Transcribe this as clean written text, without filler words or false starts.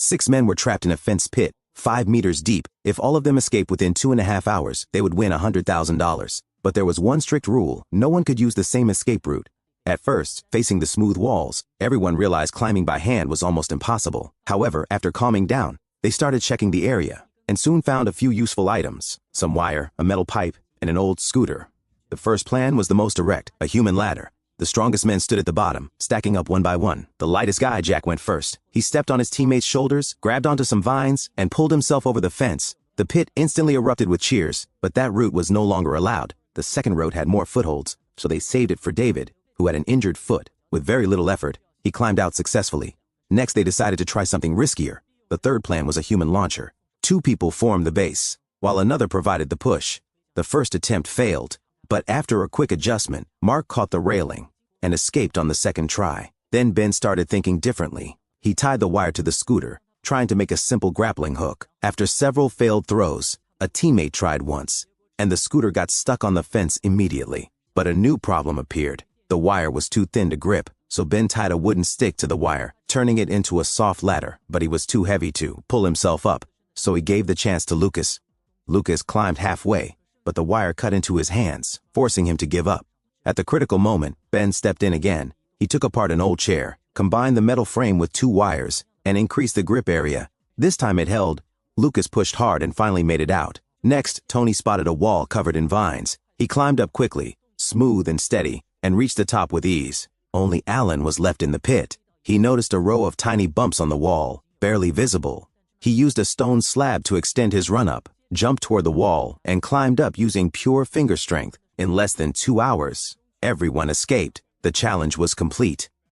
6 men were trapped in a fenced pit, 5 meters deep. If all of them escaped within 2.5 hours, they would win $100,000. But there was one strict rule: no one could use the same escape route. At first, facing the smooth walls, everyone realized climbing by hand was almost impossible. However, after calming down, they started checking the area and soon found a few useful items: some wire, a metal pipe, and an old scooter. The first plan was the most direct: a human ladder. The strongest men stood at the bottom, stacking up one by one. The lightest guy, Jack, went first. He stepped on his teammates' shoulders, grabbed onto some vines, and pulled himself over the fence. The pit instantly erupted with cheers, but that route was no longer allowed. The second route had more footholds, so they saved it for David, who had an injured foot. With very little effort, he climbed out successfully. Next, they decided to try something riskier. The third plan was a human launcher. 2 people formed the base, while another provided the push. The first attempt failed, but after a quick adjustment, Mark caught the railing and escaped on the second try. Then Ben started thinking differently. He tied the wire to the scooter, trying to make a simple grappling hook. After several failed throws, a teammate tried once, and the scooter got stuck on the fence immediately. But a new problem appeared. The wire was too thin to grip, so Ben tied a wooden stick to the wire, turning it into a soft ladder, but he was too heavy to pull himself up, so he gave the chance to Lucas. Lucas climbed halfway, but the wire cut into his hands, forcing him to give up. At the critical moment, Ben stepped in again. He took apart an old chair, combined the metal frame with 2 wires, and increased the grip area. This time it held. Lucas pushed hard and finally made it out. Next, Tony spotted a wall covered in vines. He climbed up quickly, smooth and steady, and reached the top with ease. Only Alan was left in the pit. He noticed a row of tiny bumps on the wall, barely visible. He used a stone slab to extend his run-up, jumped toward the wall, and climbed up using pure finger strength. In less than 2 hours, everyone escaped. The challenge was complete.